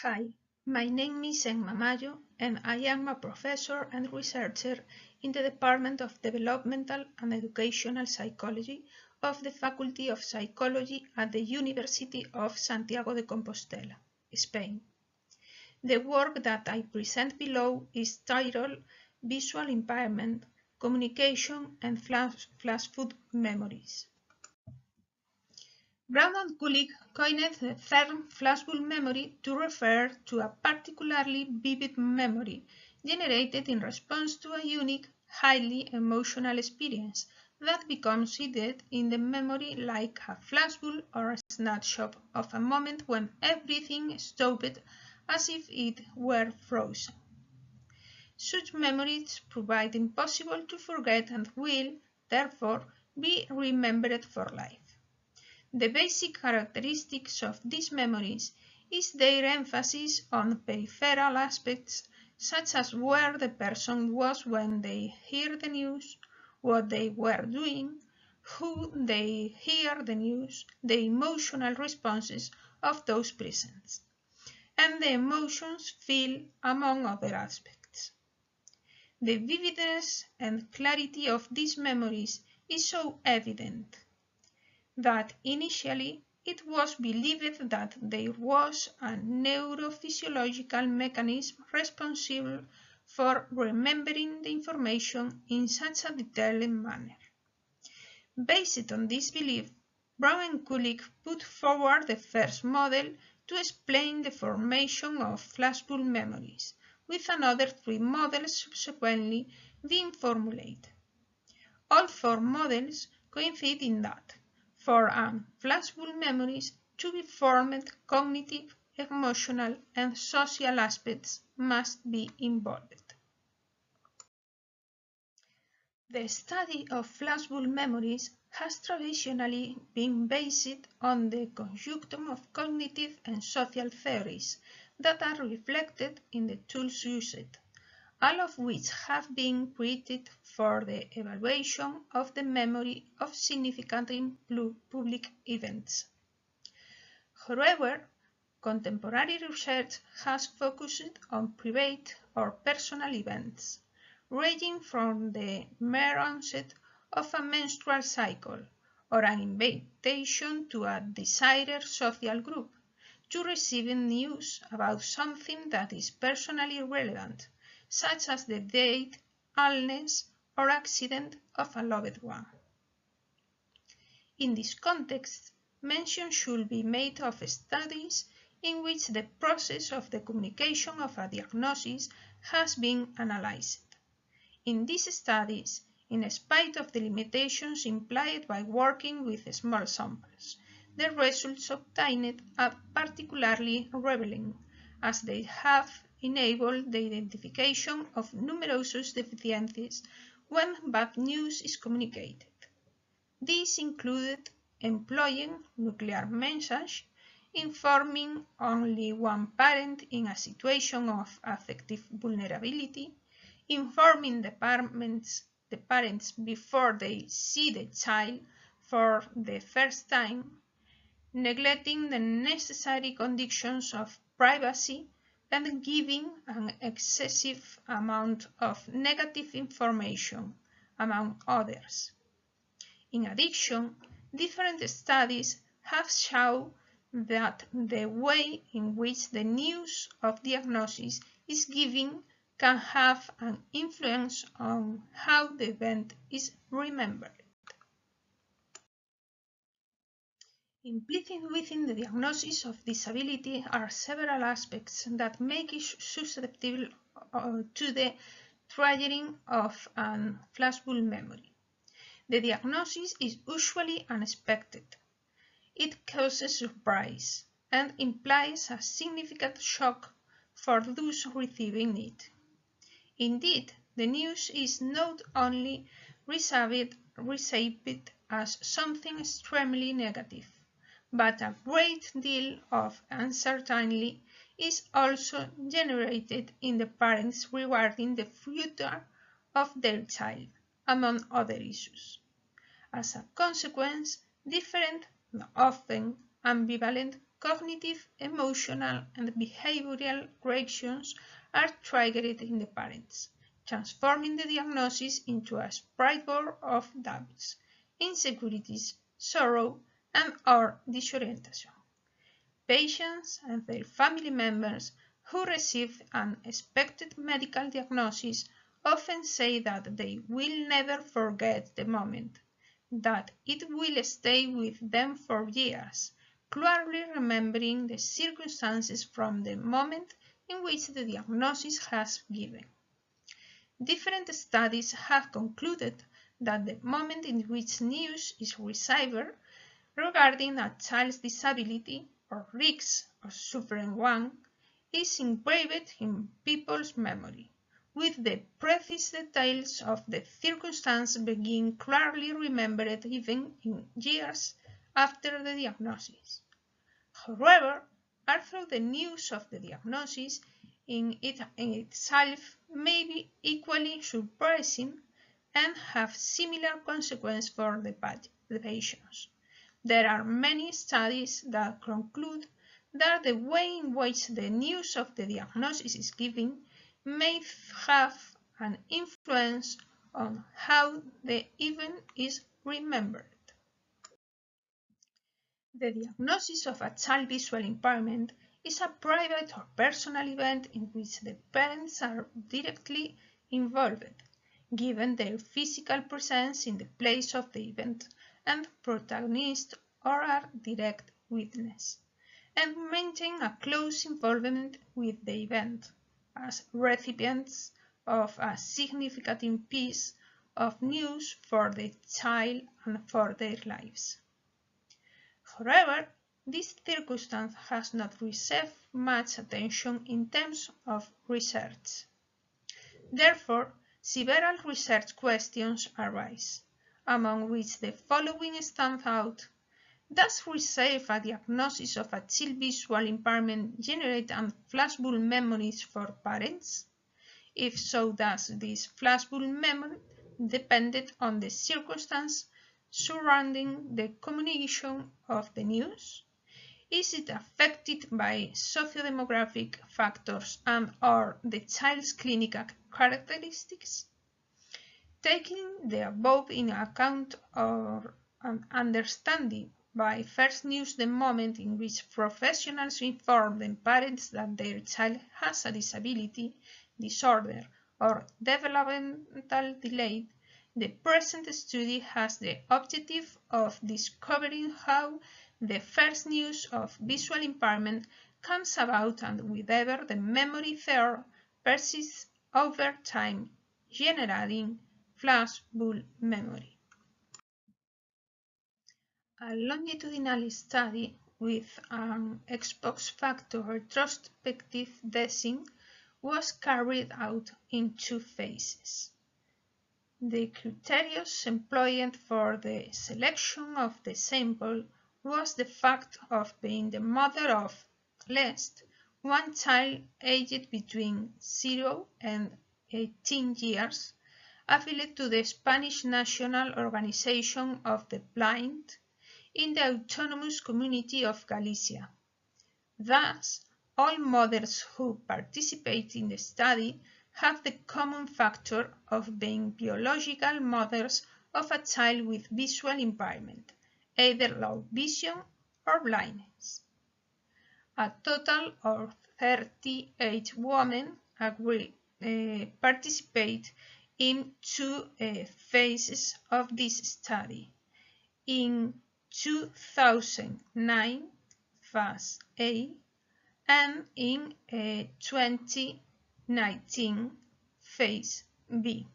Hi, my name is Mayo and I am a professor and researcher in the Department of Developmental and Educational Psychology of the Faculty of Psychology at the University of Santiago de Compostela, Spain. The work that I present below is titled Visual Impairment, Communication and Flash-Food Memories. Brown and Kulik coined the term flashbulb memory to refer to a particularly vivid memory generated in response to a unique, highly emotional experience that becomes seated in the memory like a flashbulb or a snapshot of a moment when everything stopped as if it were frozen. Such memories prove impossible to forget and will, therefore, be remembered for life. The basic characteristics of these memories is their emphasis on peripheral aspects such as where the person was when they heard the news, what they were doing, who they heard the news, the emotional responses of those present, and the emotions felt among other aspects. The vividness and clarity of these memories is so evident that initially it was believed that there was a neurophysiological mechanism responsible for remembering the information in such a detailed manner. Based on this belief, Brown and Kulik put forward the first model to explain the formation of flashbulb memories, with another three models subsequently being formulated. All four models coincide in that for flashbulb memories to be formed, cognitive, emotional, and social aspects must be involved. The study of flashbulb memories has traditionally been based on the conjunction of cognitive and social theories that are reflected in the tools used, all of which have been created for the evaluation of the memory of significant public events. However, contemporary research has focused on private or personal events, ranging from the mere onset of a menstrual cycle or an invitation to a desired social group, to receiving news about something that is personally relevant, such as the death, illness, or accident of a loved one. In this context, mention should be made of studies in which the process of the communication of a diagnosis has been analyzed. In these studies, in spite of the limitations implied by working with small samples, the results obtained are particularly revealing, as they have enabled the identification of numerous deficiencies when bad news is communicated. These included employing nuclear message, informing only one parent in a situation of affective vulnerability, informing the parents before they see the child for the first time, neglecting the necessary conditions of privacy, and giving an excessive amount of negative information, among others. In addition, different studies have shown that the way in which the news of diagnosis is given can have an influence on how the event is remembered. Implicit within the diagnosis of disability are several aspects that make it susceptible to the triggering of a flashbulb memory. The diagnosis is usually unexpected. It causes surprise and implies a significant shock for those receiving it. Indeed, the news is not only received as something extremely negative, but a great deal of uncertainty is also generated in the parents regarding the future of their child, among other issues. As a consequence, different, often ambivalent cognitive, emotional, and behavioral reactions are triggered in the parents, transforming the diagnosis into a springboard of doubts, insecurities, sorrow, and/or disorientation. Patients and their family members who receive an expected medical diagnosis often say that they will never forget the moment, that it will stay with them for years, clearly remembering the circumstances from the moment in which the diagnosis has given. Different studies have concluded that the moment in which news is received regarding a child's disability or risks of suffering one is engraved in people's memory, with the precise details of the circumstance being clearly remembered even in years after the diagnosis. However, although the news of the diagnosis in itself may be equally surprising and have similar consequences for the patients, there are many studies that conclude that the way in which the news of the diagnosis is given may have an influence on how the event is remembered. The diagnosis of a child visual impairment is a private or personal event in which the parents are directly involved, given their physical presence in the place of the event and protagonist or are direct witness, and maintain a close involvement with the event as recipients of a significant piece of news for the child and for their lives. However, this circumstance has not received much attention in terms of research. Therefore, several research questions arise, among which the following stand out. Does receiving a diagnosis of a child visual impairment generate flashbulb memories for parents? If so, does this flashbulb memory depend on the circumstance surrounding the communication of the news? Is it affected by sociodemographic factors and/or the child's clinical characteristics? Taking the above in account or understanding by first news the moment in which professionals inform the parents that their child has a disability, disorder, or developmental delay, the present study has the objective of discovering how the first news of visual impairment comes about and whether the memory there persists over time, generating flashbulb memory. A longitudinal study with an ex-post facto retrospective testing was carried out in two phases. The criteria employed for the selection of the sample was the fact of being the mother of at least one child aged between 0 and 18 years, affiliated to the Spanish National Organization of the Blind in the Autonomous Community of Galicia. Thus, all mothers who participate in the study have the common factor of being biological mothers of a child with visual impairment, either low vision or blindness. A total of 38 women participate in two phases of this study. In 2009, phase A, and in 2019, phase B.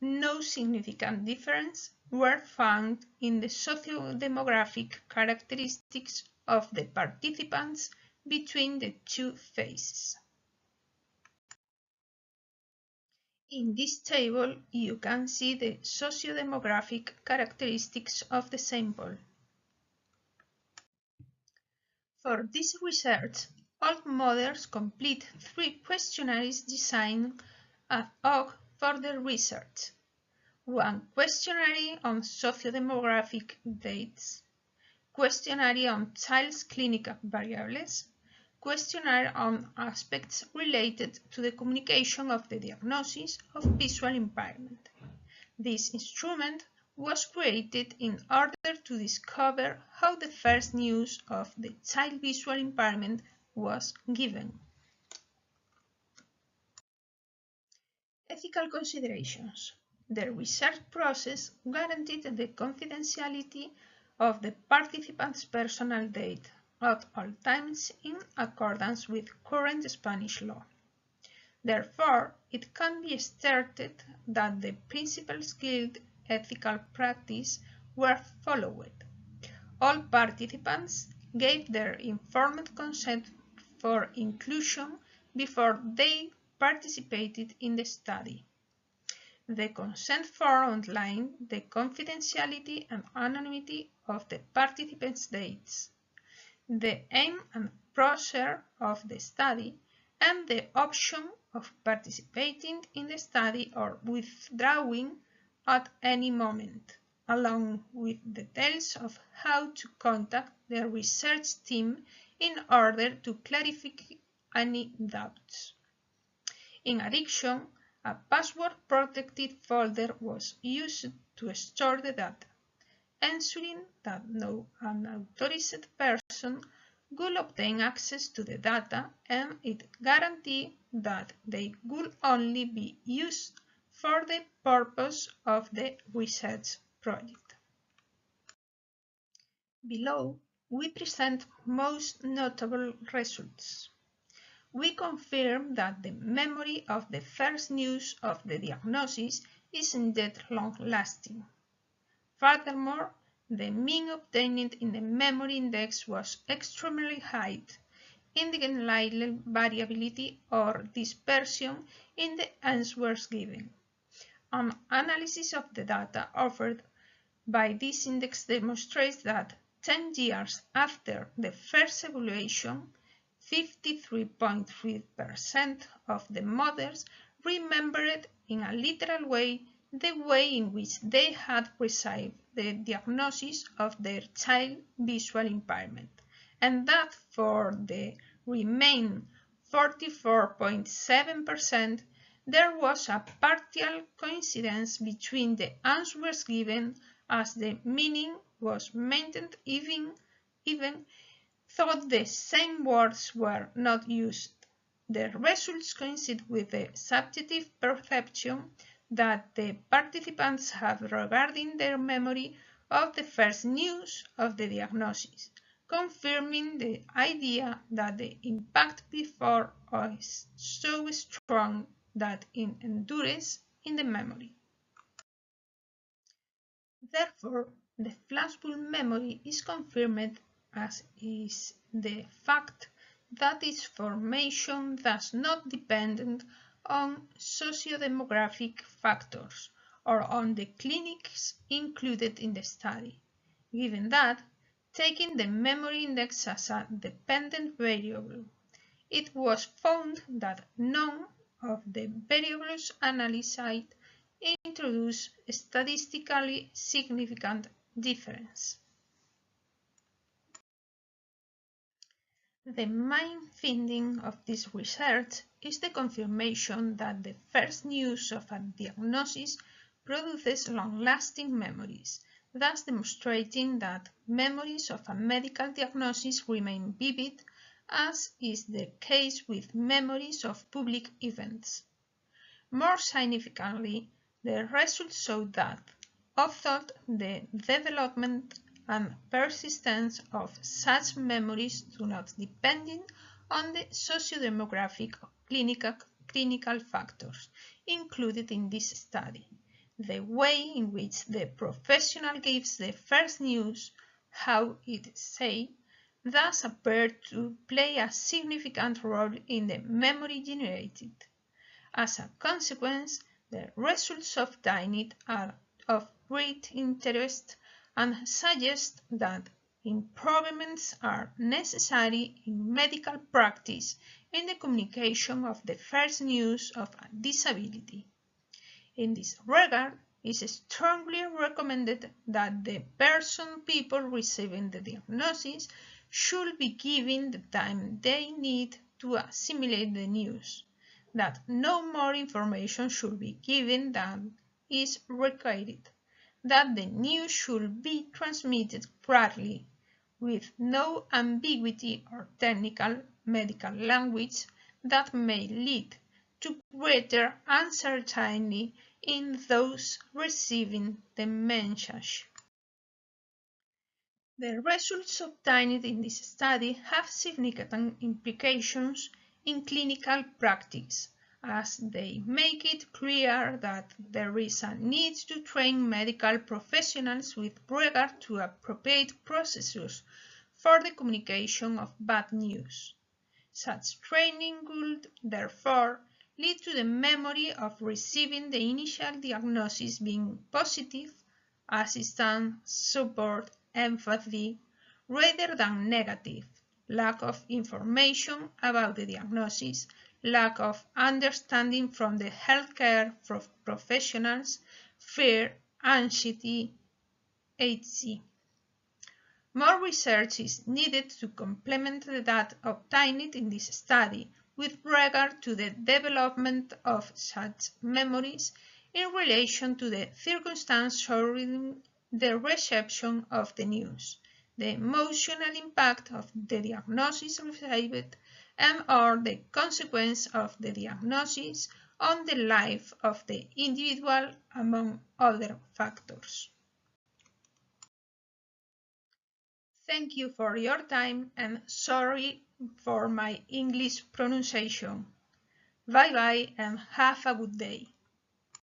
No significant difference were found in the socio-demographic characteristics of the participants between the two phases. In this table, you can see the socio-demographic characteristics of the sample. For this research, all mothers complete 3 questionnaires designed ad hoc for the research. 1 questionnaire on socio-demographic dates, questionnaire on child's clinical variables, questionnaire on aspects related to the communication of the diagnosis of visual impairment. This instrument was created in order to discover how the first news of the child visual impairment was given. Ethical considerations. The research process guaranteed the confidentiality of the participants' personal data at all times in accordance with current Spanish law. Therefore, it can be asserted that the principles guild ethical practice were followed. All participants gave their informed consent for inclusion before they participated in the study. The consent form outlined the confidentiality and anonymity of the participants' dates, the aim and procedure of the study, and the option of participating in the study or withdrawing at any moment, along with details of how to contact the research team in order to clarify any doubts. In addition, a password-protected folder was used to store the data, ensuring that no unauthorized person would obtain access to the data, and it guaranteed that they would only be used for the purpose of the research project. Below, we present most notable results. We confirm that the memory of the first news of the diagnosis is indeed long-lasting. Furthermore, the mean obtained in the memory index was extremely high, indicating little variability or dispersion in the answers given. An analysis of the data offered by this index demonstrates that 10 years after the first evaluation, 53.3% of the mothers remembered in a literal way the way in which they had received the diagnosis of their child visual impairment, and that for the remaining 44.7%, there was a partial coincidence between the answers given, as the meaning was maintained even though the same words were not used. The results coincide with the subjective perception that the participants have regarding their memory of the first news of the diagnosis, confirming the idea that the impact before is so strong that it endures in the memory. Therefore, the flashbulb memory is confirmed, as is the fact that its formation does not depend on sociodemographic factors or on the clinics included in the study, given that, taking the memory index as a dependent variable, it was found that none of the variables analyzed introduce statistically significant difference. The main finding of this research is the confirmation that the first news of a diagnosis produces long-lasting memories, thus demonstrating that memories of a medical diagnosis remain vivid, as is the case with memories of public events. More significantly, the results show that, although the development and persistence of such memories do not depend on the sociodemographic or clinical factors included in this study, the way in which the professional gives the first news, how it is said, thus appear to play a significant role in the memory generated. As a consequence, the results obtained are of great interest and suggest that improvements are necessary in medical practice in the communication of the first news of a disability. In this regard, is strongly recommended that the people receiving the diagnosis should be given the time they need to assimilate the news, that no more information should be given than is required, that the news should be transmitted clearly, with no ambiguity or technical medical language that may lead to greater uncertainty in those receiving the message. The results obtained in this study have significant implications in clinical practice, as they make it clear that there is a need to train medical professionals with regard to appropriate procedures for the communication of bad news. Such training would, therefore, lead to the memory of receiving the initial diagnosis being positive, assistance, support, empathy, rather than negative, lack of information about the diagnosis, lack of understanding from the healthcare professionals, fear, anxiety, etc. More research is needed to complement that obtained in this study with regard to the development of such memories in relation to the circumstance surrounding the reception of the news, the emotional impact of the diagnosis received, and/or the consequence of the diagnosis on the life of the individual, among other factors. Thank you for your time and sorry for my English pronunciation. Bye bye and have a good day.